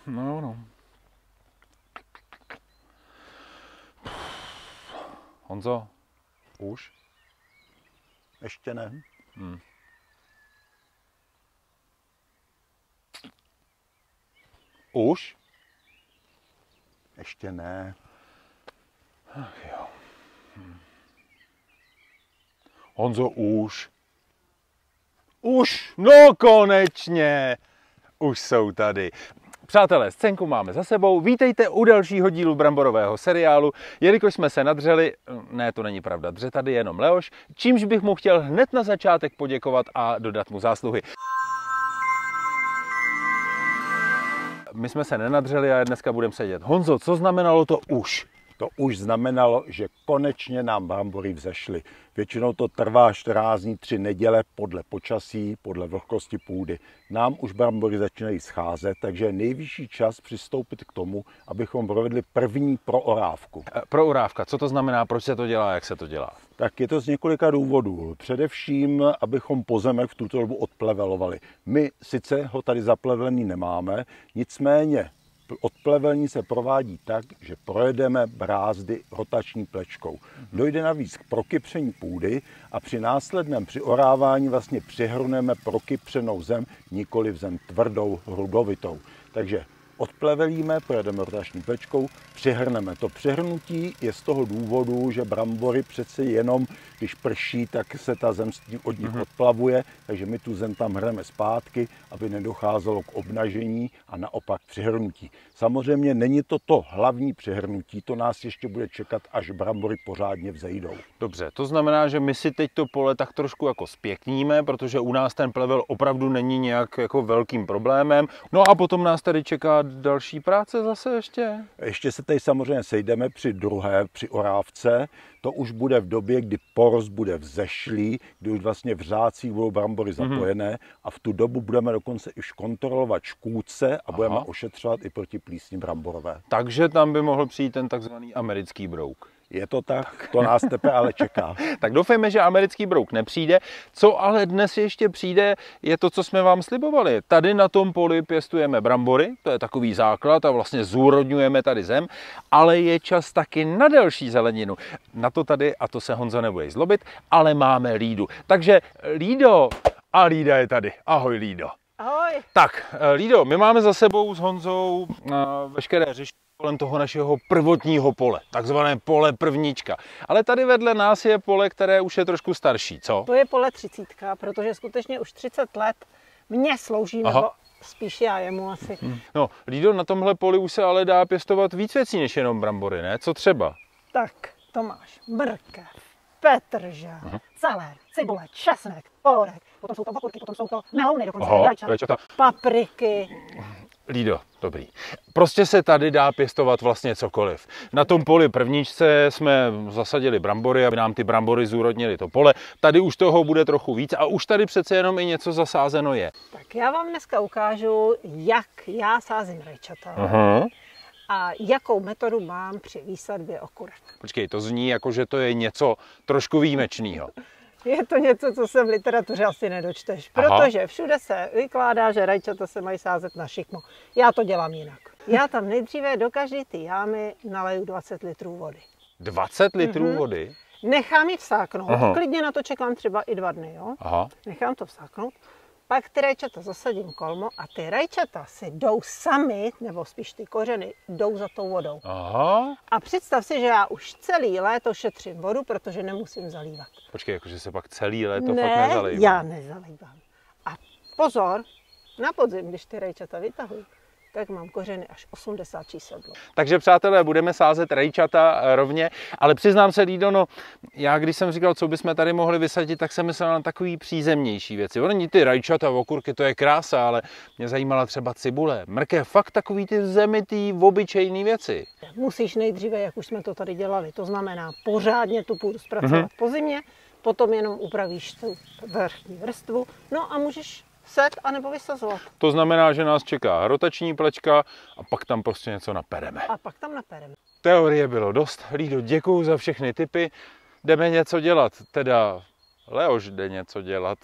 No. Honzo, už? Ještě ne. Už? Ještě ne. Ach jo. Honzo, už? Už? No konečně! Už jsou tady. Přátelé, scénku máme za sebou. Vítejte u dalšího dílu bramborového seriálu. Jelikož jsme se nadřeli, ne, to není pravda, dře tady jenom Leoš, čímž bych mu chtěl hned na začátek poděkovat a dodat mu zásluhy. My jsme se nenadřeli a dneska budeme sedět. Honzo, co znamenalo to už? To už znamenalo, že konečně nám brambory vzešly. Většinou to trvá 14 dní, 3 neděle podle počasí, podle vlhkosti půdy. Nám už brambory začínají scházet, takže je nejvyšší čas přistoupit k tomu, abychom provedli první proorávku. Proorávka, co to znamená, proč se to dělá, jak se to dělá? Tak je to z několika důvodů. Především, abychom pozemek v tuto dobu odplevelovali. My sice ho tady zaplevelený nemáme, nicméně odplevelení se provádí tak, že projedeme brázdy rotační plečkou. Dojde navíc k prokypření půdy a při následném přiorávání vlastně přihrneme prokypřenou zem, nikoli v zem tvrdou, hrudovitou. Takže odplevelíme, projedeme rotační plečkou, přihrneme. To přihrnutí je z toho důvodu, že brambory přece jenom, když prší, tak se ta zem od nich odplavuje, takže my tu zem tam hrneme zpátky, aby nedocházelo k obnažení a naopak přihrnutí. Samozřejmě není to to hlavní přihrnutí, to nás ještě bude čekat, až brambory pořádně vzejdou. Dobře, to znamená, že my si teď to pole tak trošku jako zpěkníme, protože u nás ten plevel opravdu není nějak jako velkým problémem. No a potom nás tady čeká další práce zase ještě? Ještě se tady samozřejmě sejdeme při druhé přiorávce. To už bude v době, kdy porost bude vzešlý, kdy už vlastně v řádcích budou brambory zapojené a v tu dobu budeme dokonce už kontrolovat škůdce a budeme ošetřovat i proti plísni bramborové. Takže tam by mohl přijít ten takzvaný americký brouk. Je to tak, to nás teprve ale čeká. Tak doufejme, že americký brouk nepřijde. Co ale dnes ještě přijde, je to, co jsme vám slibovali. Tady na tom poli pěstujeme brambory, to je takový základ a vlastně zúrodňujeme tady zem, ale je čas taky na další zeleninu. Na to tady, a to se Honza nebude zlobit, ale máme Lídu. Takže Lído, a Lída je tady. Ahoj Lído. Ahoj. Tak, Lído, my máme za sebou s Honzou veškeré řešení kolem toho našeho prvotního pole, takzvané pole prvníčka. Ale tady vedle nás je pole, které už je trošku starší, co? To je pole 30, protože skutečně už 30 let mě slouží, nebo spíš já jemu asi. No, Lído, na tomhle poli už se ale dá pěstovat víc věcí než jenom brambory, ne? Co třeba? Tak, to máš mrkev, petržel, celer, cibule, česnek, orech, potom jsou to okurky, potom jsou to melouny, dokonce rajčata, papriky. Lído, dobrý. Prostě se tady dá pěstovat vlastně cokoliv. Na tom poli prvníčce jsme zasadili brambory, aby nám ty brambory zúrodnily to pole. Tady už toho bude trochu víc a už tady přece jenom i něco zasázeno je. Tak já vám dneska ukážu, jak já sázím rajčata a jakou metodu mám při výsadbě okurek. Počkej, to zní jako, že to je něco trošku výjimečného. Je to něco, co se v literatuře asi nedočteš, protože všude se vykládá, že rajčata se mají sázet na šikmo. Já to dělám jinak. Já tam nejdříve do každé ty jámy naleju 20 litrů vody. 20 litrů vody? Nechám ji vsáknout, klidně na to čekám třeba i 2 dny, jo? Nechám to vsáknout, pak ty rajčata zasadím kolmo a ty rajčata si jdou sami, nebo spíš ty kořeny, jdou za tou vodou. A představ si, že já už celý léto šetřím vodu, protože nemusím zalívat. Počkej, jakože se pak celý léto fakt nezalívám. Já nezalívám. A pozor, na podzim, když ty rajčata vytahuji, tak mám kořeny až 80 čísel. Takže přátelé, budeme sázet rajčata rovně, ale přiznám se, Lído, no, já když jsem říkal, co bychom tady mohli vysadit, tak jsem myslel na takový přízemnější věci. Oni ty rajčata, okurky, to je krása, ale mě zajímala třeba cibule, mrkev, fakt takový ty zemitý, obyčejný věci. Musíš nejdříve, jak už jsme to tady dělali, to znamená pořádně tu půdu zpracovat po zimě, potom jenom upravíš tu vrchní vrstvu, no a můžeš set anebo vysazovat. To znamená, že nás čeká rotační plečka a pak tam prostě něco napereme. A pak tam napereme. Teorie bylo dost. Lído, děkuju za všechny tipy. Jdeme něco dělat. Teda Leoš jde něco dělat.